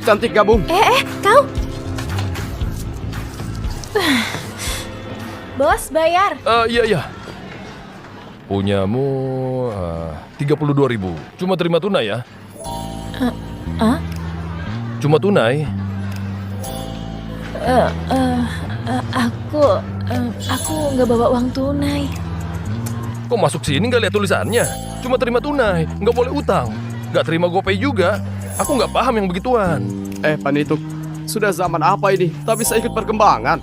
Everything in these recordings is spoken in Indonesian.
cantik gabung. Kau. Bos, bayar. Iya. Punyamu 32.000. Cuma terima tunai ya. Cuma tunai. Aku nggak bawa uang tunai. Kok masuk sini nggak lihat tulisannya? Cuma terima tunai, nggak boleh utang. Nggak terima GoPay juga. Aku nggak paham yang begituan. Panituk, sudah zaman apa ini? Tak bisa ikut perkembangan.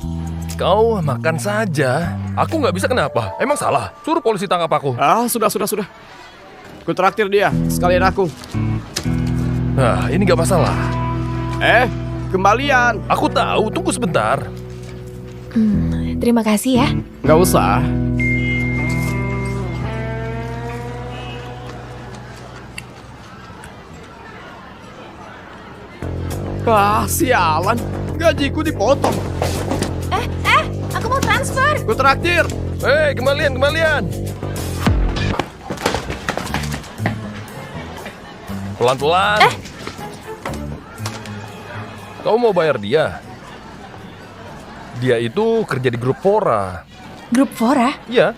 Kau makan saja. Aku nggak bisa kenapa? Emang salah? Suruh polisi tangkap aku. Sudah. Ku traktir dia, sekalian aku. Nah, ini nggak masalah. Kembalian. Aku tahu, tunggu sebentar. Terima kasih ya. Nggak usah. Sialan. Gajiku dipotong. Aku mau transfer. Ku traktir. Hei, kembalian. Pelan-pelan. Kau mau bayar dia? Dia itu kerja di grup Fora. Grup Fora? Iya.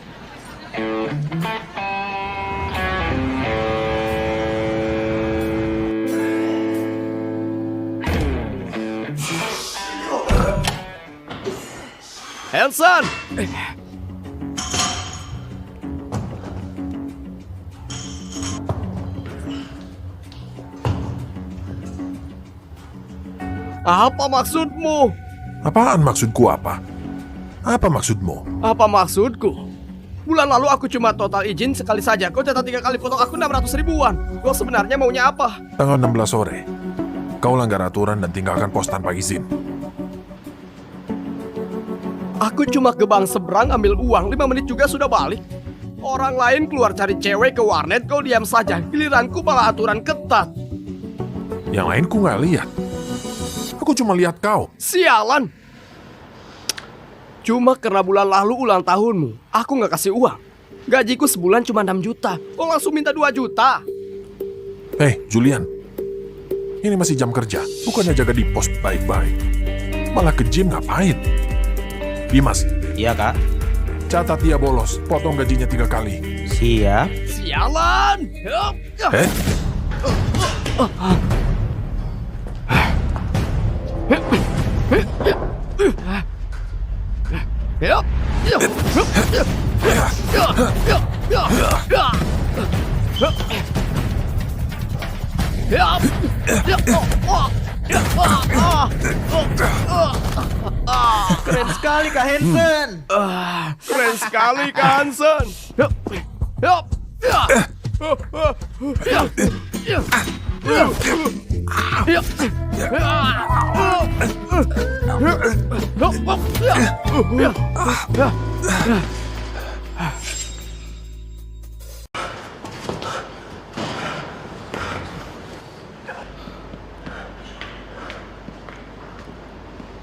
Hanson! Apa maksudmu? Apaan maksudku apa? Apa maksudmu? Apa maksudku? Bulan lalu aku cuma total izin sekali saja. Kau catat 3 kali potong aku 600 ribuan. Kau sebenarnya maunya apa? Tanggal 16 sore. Kau langgar aturan dan tinggalkan pos tanpa izin. Aku cuma ke bank seberang ambil uang, 5 menit juga sudah balik. Orang lain keluar cari cewek ke warnet, kau diam saja. Giliranku malah aturan ketat. Yang lain ku nggak lihat. Aku cuma lihat kau. Sialan. Cuma karena bulan lalu ulang tahunmu, aku nggak kasih uang. Gajiku sebulan cuma 6 juta. Kau langsung minta 2 juta. Hei, Julian. Ini masih jam kerja. Bukannya jaga di pos baik-baik. Malah ke gym ngapain? Dimas. Iya, Kak. Catat dia bolos. Potong gajinya 3 kali. Siap. Sialan. Keren sekali, Kak Hansen. Keren sekali, Kak Hansen.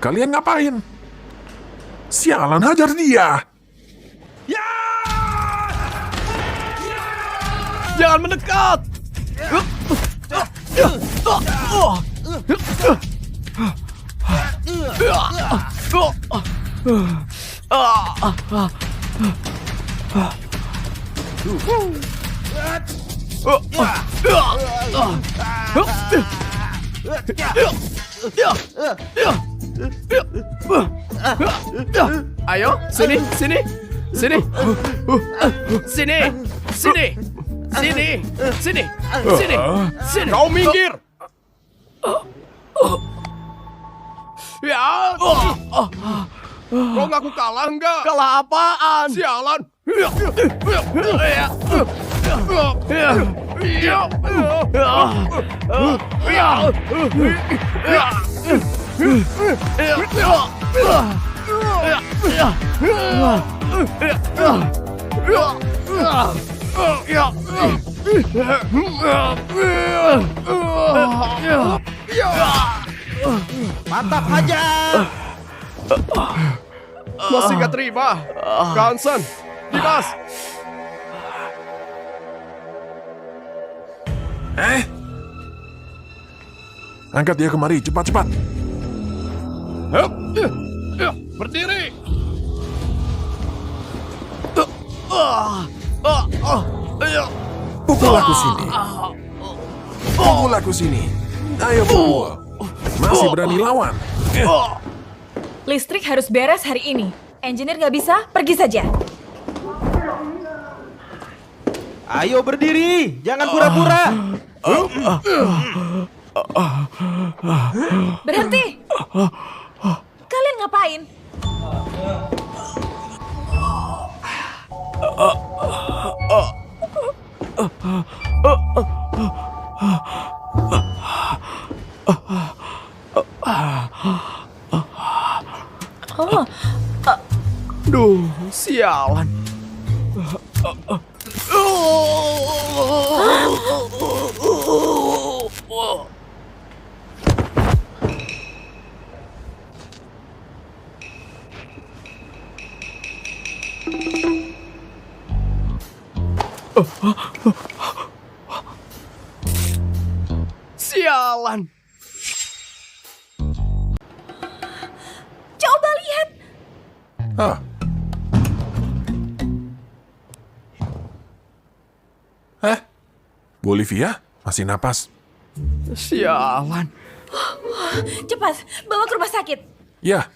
Kalian ngapain? Sialan, hajar dia. Jangan mendekat. Ayo, sini. Kau minggir. Ya. Kau ngaku kalah enggak? Kalah apaan? Sialan. Mantap hajar. Masih gak terima. Hansen, Dimas. Angkat dia kemari, cepat-cepat. Berdiri. Pukul aku sini. Pukul aku sini. Ayo pukul. Masih berani lawan. Listrik harus beres hari ini. Engineer nggak bisa, pergi saja. Ayo berdiri, jangan pura-pura. Berhenti! Kalian ngapain? Oh, Duh, sialan. Sialan. coba lihat. Ah. Bolivia? Masih napas? Sialan. Cepat, bawa ke rumah sakit. Ya.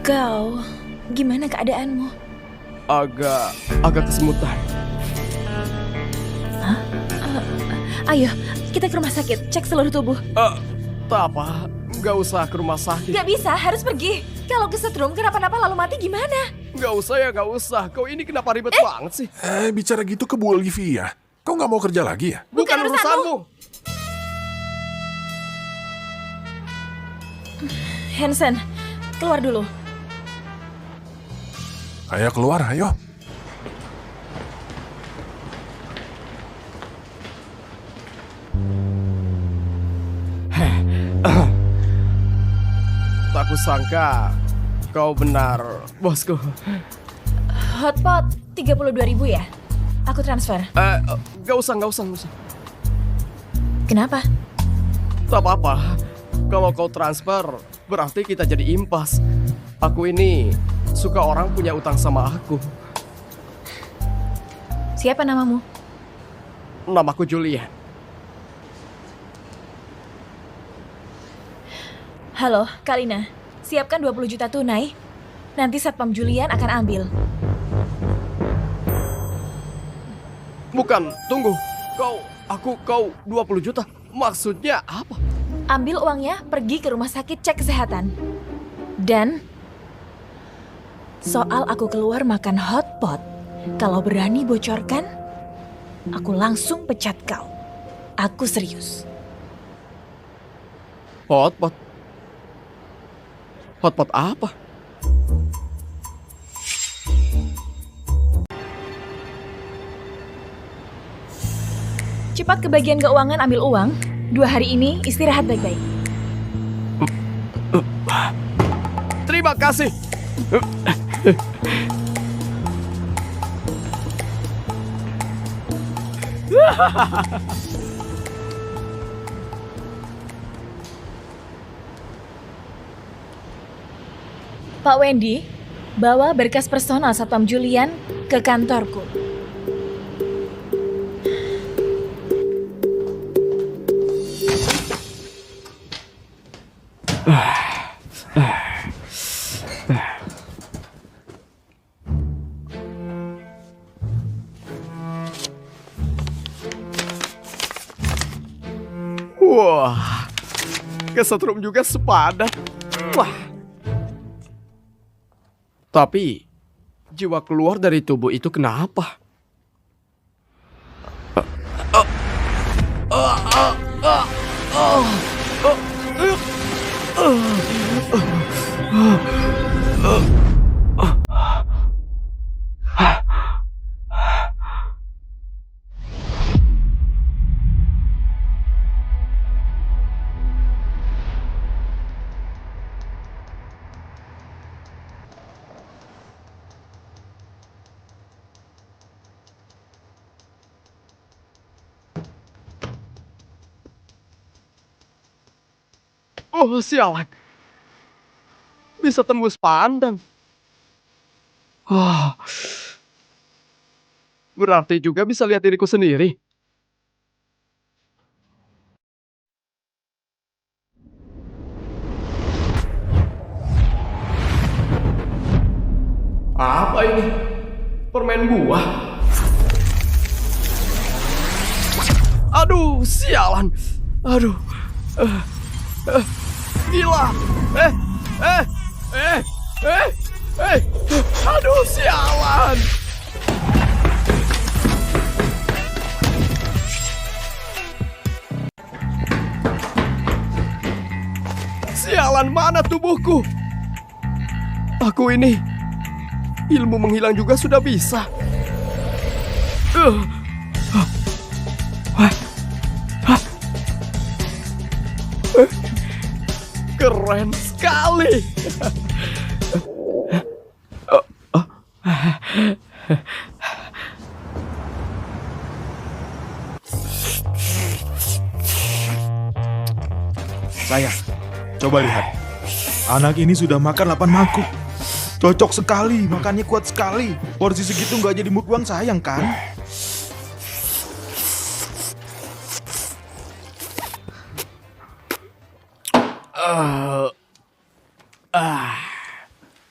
Kau, gimana keadaanmu? Agak kesemutan. Ayo, kita ke rumah sakit, cek seluruh tubuh. Tak apa, nggak usah ke rumah sakit. Gak bisa, harus pergi. Kalau kesetrum, kenapa-napa lalu mati gimana? Nggak usah ya, nggak usah. Kau ini kenapa ribet banget sih? Bicara gitu ke Bolivia. Kau nggak mau kerja lagi ya? Bukan urusanmu. Hansen, keluar dulu. Ayo keluar, ayo. Tak kusangka kau benar, bosku. Hotpot 32.000 ya? Aku transfer. Nggak usah. Kenapa? Tak apa-apa. Kalau kau transfer, berarti kita jadi impas. Aku ini suka orang punya utang sama aku. Siapa namamu? Namaku Julian. Halo, Kalina. Siapkan 20 juta tunai. Nanti Satpam Julian akan ambil. Bukan, tunggu. Kau 20 juta. Maksudnya apa? Ambil uangnya, pergi ke rumah sakit cek kesehatan. Dan soal aku keluar makan hotpot, kalau berani bocorkan, aku langsung pecat kau. Aku serius. Hotpot? Hotpot apa? Cepat ke bagian keuangan ambil uang. 2 hari ini istirahat baik-baik. Terima kasih. Pak Wendy, bawa berkas personal Satpam Julian ke kantorku. Wah, kesetrum juga sepadan. Wah. Tapi, jiwa keluar dari tubuh itu kenapa? Oh, sialan. Bisa tembus pandang. Wah. Berarti juga bisa lihat diriku sendiri. Apa ini? Permen buah? Aduh, sialan. Aduh. Gila. Aduh, sialan. Sialan, mana tubuhku? Aku ini ilmu menghilang juga sudah bisa. Keren sekali. Sayang, coba lihat. Anak ini sudah makan 8 mangkuk. Cocok sekali, makannya kuat sekali. Porsi segitu nggak jadi mukbang sayang kan?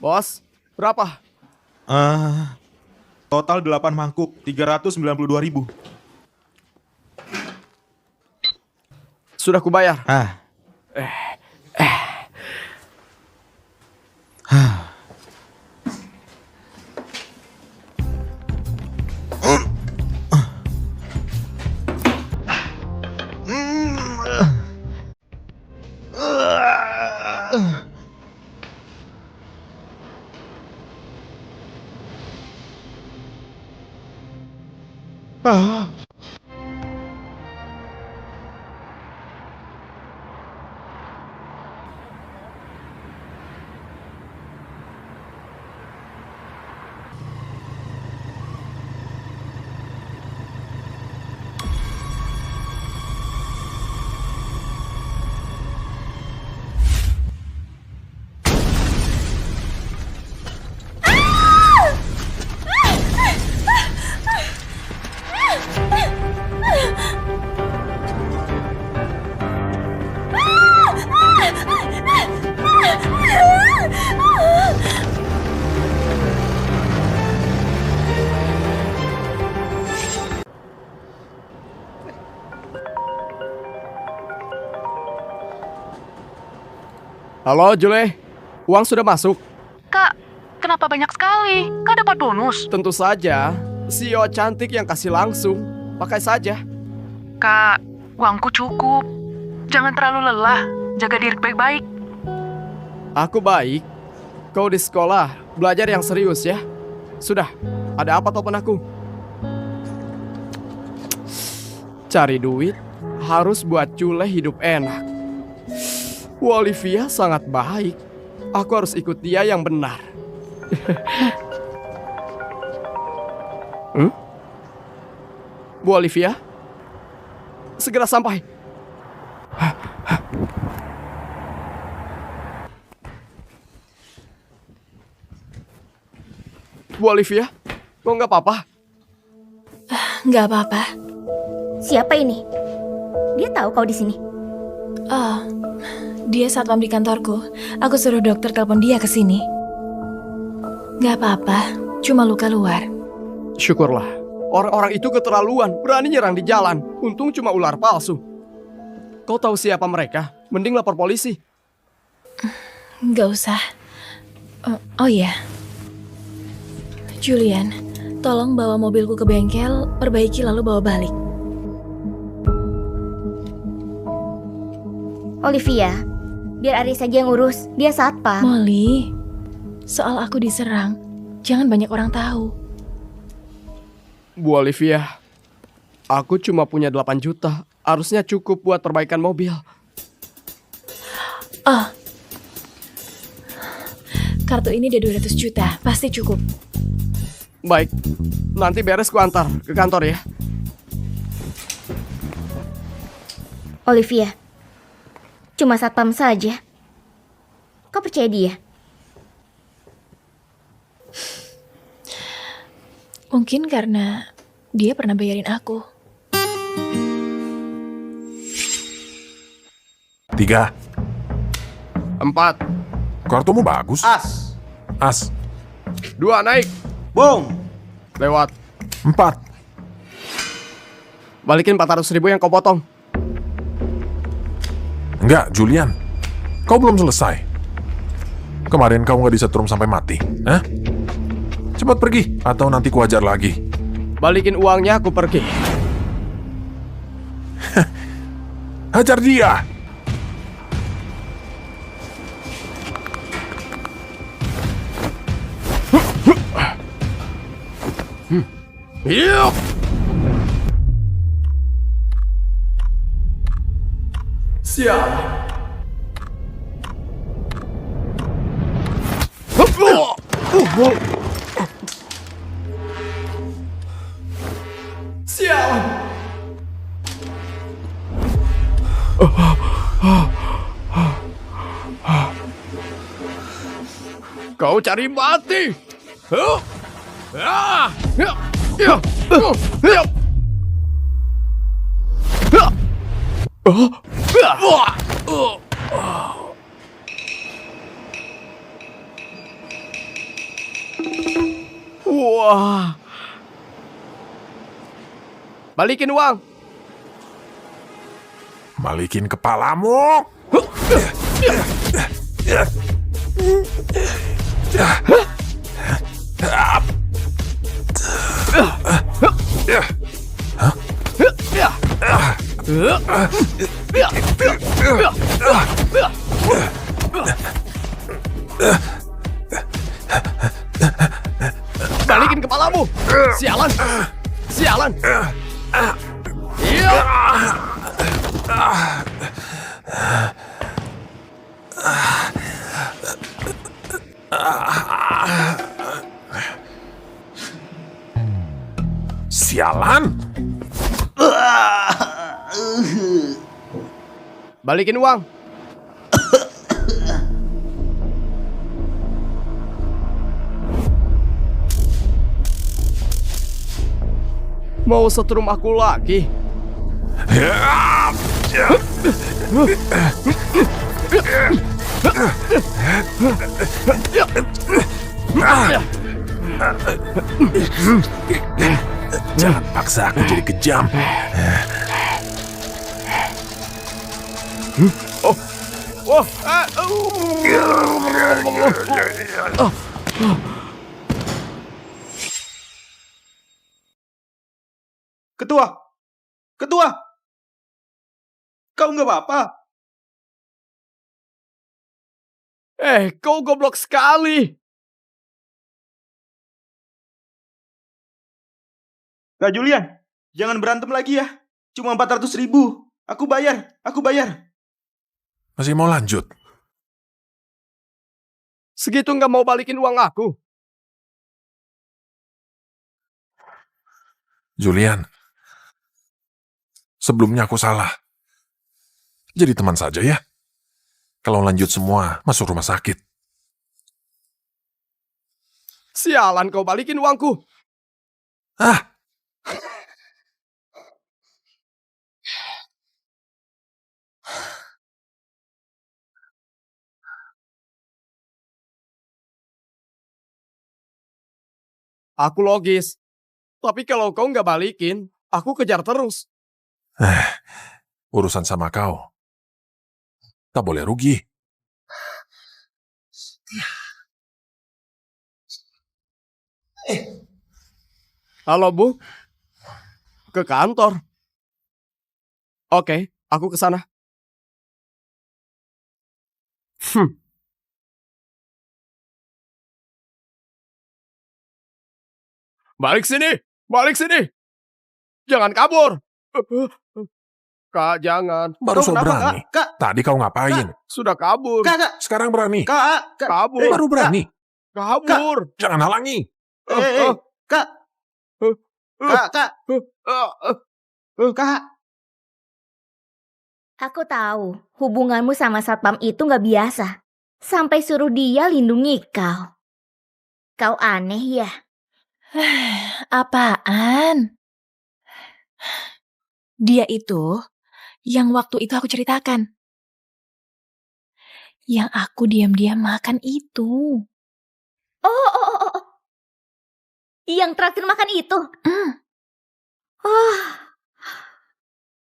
Bos, berapa? Total 8 mangkuk, 392.000. Sudah kubayar. Halo, Jule. Uang sudah masuk? Kak, kenapa banyak sekali? Kak dapat bonus. Tentu saja. CEO cantik yang kasih langsung. Pakai saja. Kak, uangku cukup. Jangan terlalu lelah. Jaga diri baik-baik. Aku baik. Kau di sekolah, belajar yang serius ya. Sudah, ada apa telepon aku? Cari duit, harus buat Jule hidup enak. Bu Olivia sangat baik. Aku harus ikut dia yang benar. Bu Olivia? Segera sampai. Bu Olivia, kok nggak apa-apa? Nggak apa-apa. Siapa ini? Dia tahu kau di sini. Oh, dia satpam di kantorku. Aku suruh dokter telepon dia ke sini. Nggak apa-apa, cuma luka luar. Syukurlah. Orang-orang itu keterlaluan, berani nyerang di jalan. Untung cuma ular palsu. Kau tahu siapa mereka? Mending lapor polisi. Nggak usah. Oh iya. Julian, tolong bawa mobilku ke bengkel, perbaiki lalu bawa balik. Olivia, biar Ari saja yang urus. Dia satpam. Molly, soal aku diserang, jangan banyak orang tahu. Bu Olivia, aku cuma punya 8 juta. Harusnya cukup buat perbaikan mobil. Oh, kartu ini ada 200 juta, pasti cukup. Baik, nanti beres ku antar ke kantor ya. Olivia, Cuma satpam saja. Kau percaya dia? Mungkin karena dia pernah bayarin aku. 3. 4. Kartumu bagus. As. As. 2 naik. Bong. Lewat. 4. Balikin 400.000 yang kau potong. Enggak, Julian. Kau belum selesai. Kemarin kau nggak disetrum sampai mati. Hah? Cepat pergi, atau nanti kuajar lagi. Balikin uangnya, aku pergi. Hajar dia! Yuk. Siap. Siap. Kau cari mati. Wah. Balikin uang. Balikin kepalamu! Balikin kepalamu. Sialan. Sialan. Iya. Sialan! Balikin uang. Mau setrum aku lagi? Jangan paksa aku jadi kejam. Ketua. Ketua. Kau nggak apa-apa? Kau goblok sekali. Kak Julian, jangan berantem lagi ya. Cuma 400.000. Aku bayar. Masih mau lanjut? Segitu nggak mau balikin uang aku. Julian, sebelumnya aku salah. Jadi teman saja ya. Kalau lanjut semua, masuk rumah sakit. Sialan, kau balikin uangku. Ah, Aku logis. Tapi kalau kau nggak balikin, aku kejar terus. urusan sama kau. Tak boleh rugi. Halo, Bu. Ke kantor. Oke, aku ke sana. Balik sini! Balik sini! Jangan kabur! Kak, jangan. Baru Kau so kenapa, berani. Kak? Tadi kau ngapain? Sudah kabur. Kak. Sekarang berani. Kak. Kabur. Baru berani. Kabur. Jangan halangi. Kak. Kak. Kak. Aku tahu hubunganmu sama satpam itu nggak biasa. Sampai suruh dia lindungi kau. Kau aneh ya. Apaan? Dia itu yang waktu itu aku ceritakan. Yang aku diam-diam makan itu. Oh. Yang terakhir makan itu. Oh.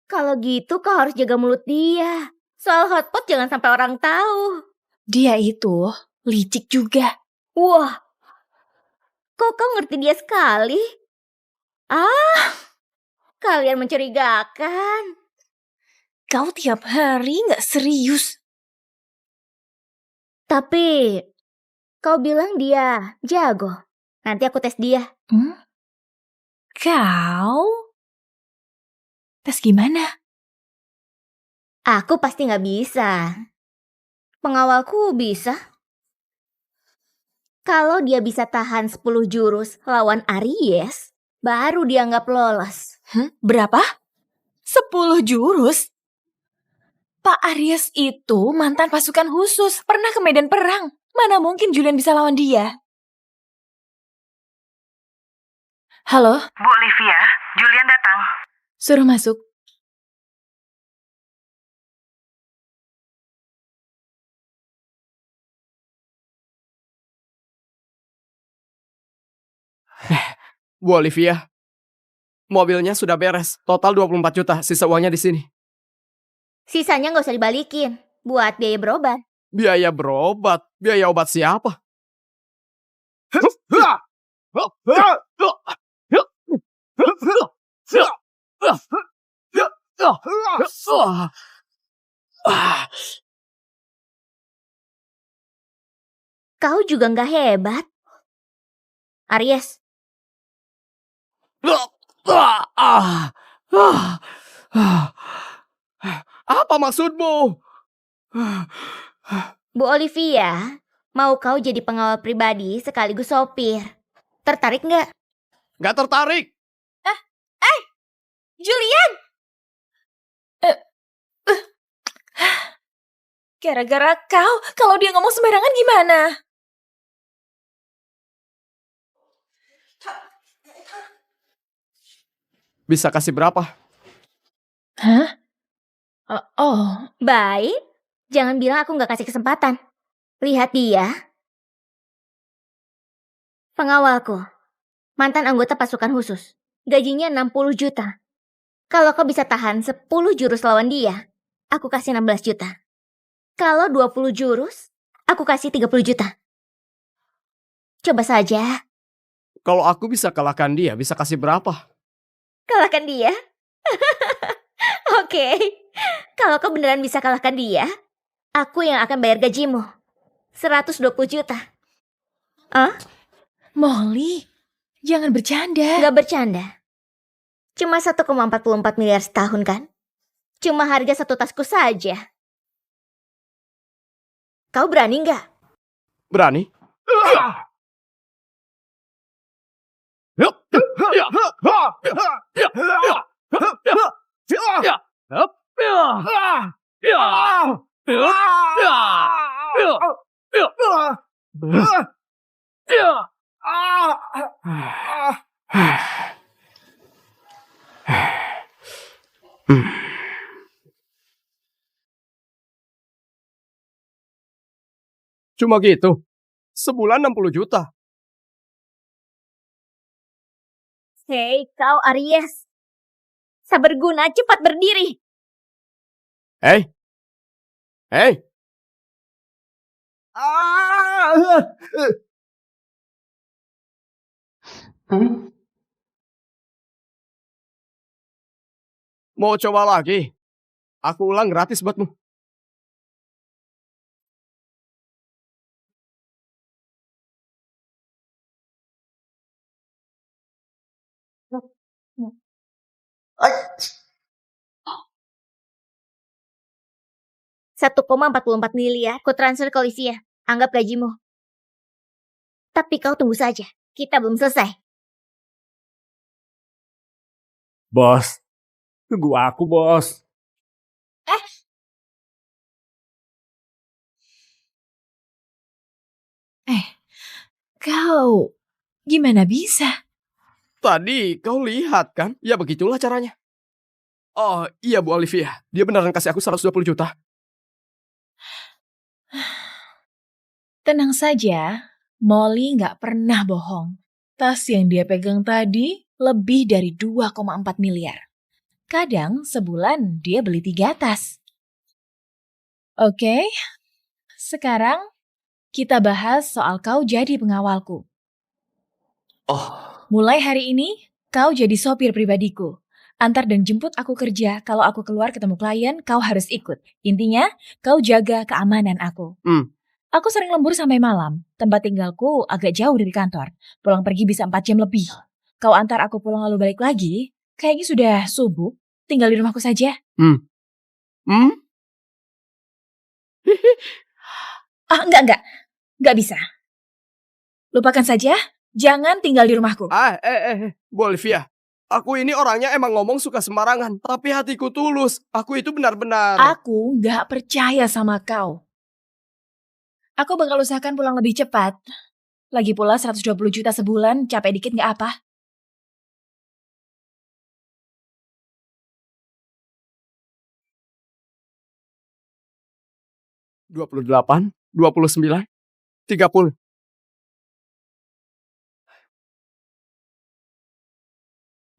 Kalau gitu kau harus jaga mulut dia. Soal hotpot jangan sampai orang tahu. Dia itu licik juga. Wah. Kok kau ngerti dia sekali? Kalian mencurigakan. Kau tiap hari gak serius. Tapi kau bilang dia jago. Nanti aku tes dia. Kau? Tes gimana? Aku pasti nggak bisa. Pengawalku bisa. Kalau dia bisa tahan 10 jurus lawan Aries, baru dianggap lolos. Berapa? 10 jurus? Pak Aries itu mantan pasukan khusus, pernah ke medan perang. Mana mungkin Julian bisa lawan dia? Halo, Bu Olivia, Julian datang. suruh masuk. Bu Olivia, mobilnya sudah beres. Total 24 juta, sisa uangnya di sini. Sisanya nggak usah dibalikin. Buat biaya berobat. Biaya berobat? Biaya obat siapa? Kau juga nggak hebat. Aries, Apa maksudmu? Bu Olivia, mau kau jadi pengawal pribadi sekaligus sopir. Tertarik nggak? Gak tertarik. Julian! Gara-gara kau, kalau dia ngomong sembarangan gimana? Bisa kasih berapa? Hah? Oh, Baik, jangan bilang aku nggak kasih kesempatan. Lihat dia. Pengawalku, mantan anggota pasukan khusus. Gajinya 60 juta. Kalau kau bisa tahan 10 jurus lawan dia, aku kasih 16 juta. Kalau 20 jurus, aku kasih 30 juta. Coba saja, Kalau aku bisa kalahkan dia, bisa kasih berapa? kalahkan dia. Oke, kalau kau beneran bisa kalahkan dia, aku yang akan bayar gajimu. 120 juta. Molly, jangan bercanda. Gak bercanda. Cuma 1,44 miliar setahun kan? Cuma harga satu tasku saja. Kau berani nggak? Berani? Cuma gitu. Sebulan 60 juta. Hei, kau Aries. Sabar guna, cepat berdiri. Hei. Hei. Mau coba lagi? Aku ulang gratis buatmu. $1,44 miliar, ku transfer ke Olivia. Anggap gajimu. Tapi kau tunggu saja. Kita belum selesai. Bos, tunggu aku bos. Kau, gimana bisa? Tadi kau lihat kan? Ya begitulah caranya. Oh iya Bu Olivia, dia beneran kasih aku 120 juta. Tenang saja, Molly nggak pernah bohong. Tas yang dia pegang tadi lebih dari 2,4 miliar. Kadang sebulan dia beli 3 tas. Oke, sekarang kita bahas soal kau jadi pengawalku. Mulai hari ini, kau jadi sopir pribadiku. Antar dan jemput aku kerja, kalau aku keluar ketemu klien, kau harus ikut. Intinya, kau jaga keamanan aku. Aku sering lembur sampai malam. Tempat tinggalku agak jauh dari kantor. Pulang pergi bisa 4 jam lebih. Kau antar aku pulang lalu balik lagi, kayaknya sudah subuh. Tinggal di rumahku saja. Enggak. Enggak bisa. Lupakan saja, jangan tinggal di rumahku. Bu Olivia. Aku ini orangnya emang ngomong suka sembarangan, tapi hatiku tulus. Aku itu benar-benar... Aku nggak percaya sama kau. Aku bakal usahakan pulang lebih cepat. Lagi pula 120 juta sebulan, capek dikit nggak apa. $28, $29, $30.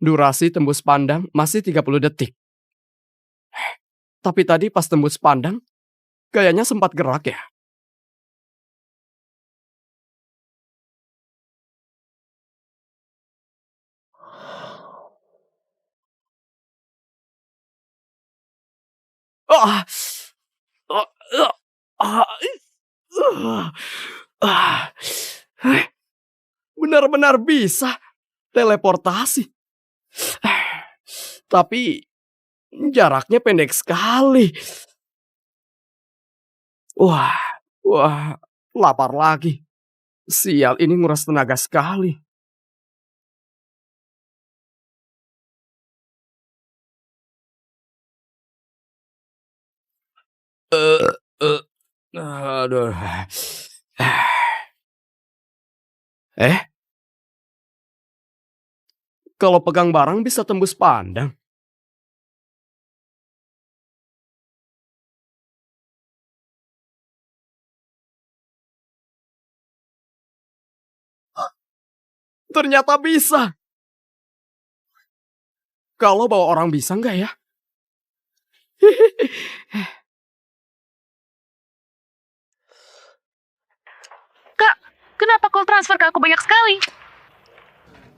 Durasi tembus pandang masih 30 detik. Tapi tadi pas tembus pandang, gayanya sempat gerak ya. Ah, ah, ah, ah, ah. Benar-benar bisa teleportasi. Tapi jaraknya pendek sekali. Wah, lapar lagi. Sial, ini nguras tenaga sekali. Aduh. Kalau pegang barang bisa tembus pandang. Ternyata bisa. Kalau bawa orang bisa nggak ya? Kak, kenapa call transfer ke aku banyak sekali?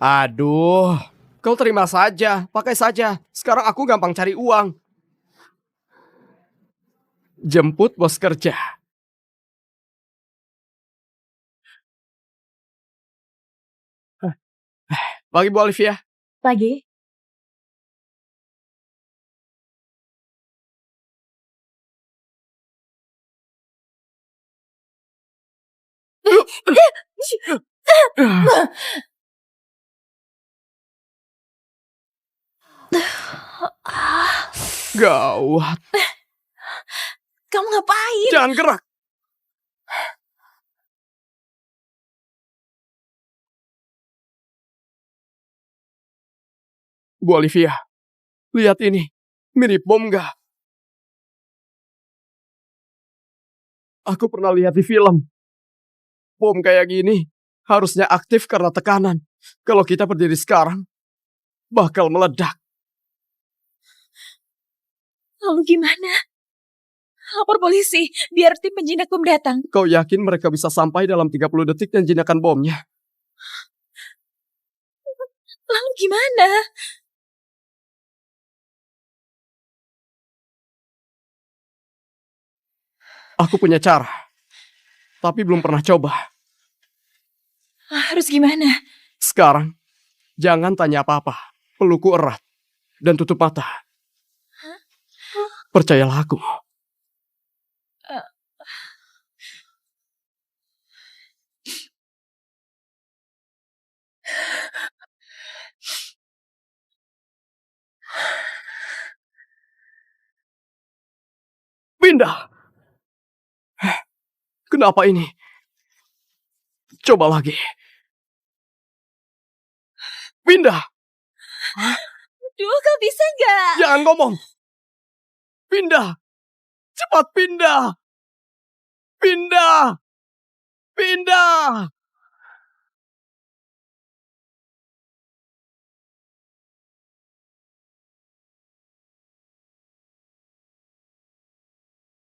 Aduh, kau terima saja, pakai saja. Sekarang aku gampang cari uang. Jemput bos kerja. Pagi Bu Olivia. Pagi. Gawat, Kamu ngapain? jangan gerak. Bu Olivia, lihat ini. Mirip bom nggak? Aku pernah lihat di film. Bom kayak gini harusnya aktif karena tekanan. Kalau kita berdiri sekarang, bakal meledak. Lalu gimana? Lapor polisi, biar tim penjinak bom datang. Kau yakin mereka bisa sampai dalam 30 detik dan jinakan bomnya? Lalu gimana? Aku punya cara. Tapi belum pernah coba. Harus gimana? Sekarang, jangan tanya apa-apa. Pelukku erat. Dan tutup mata. Percayalah aku. Pindah! Kenapa ini? Coba lagi. Pindah. Duh, kau bisa nggak? Jangan ngomong. Pindah. Cepat pindah. Pindah. Pindah.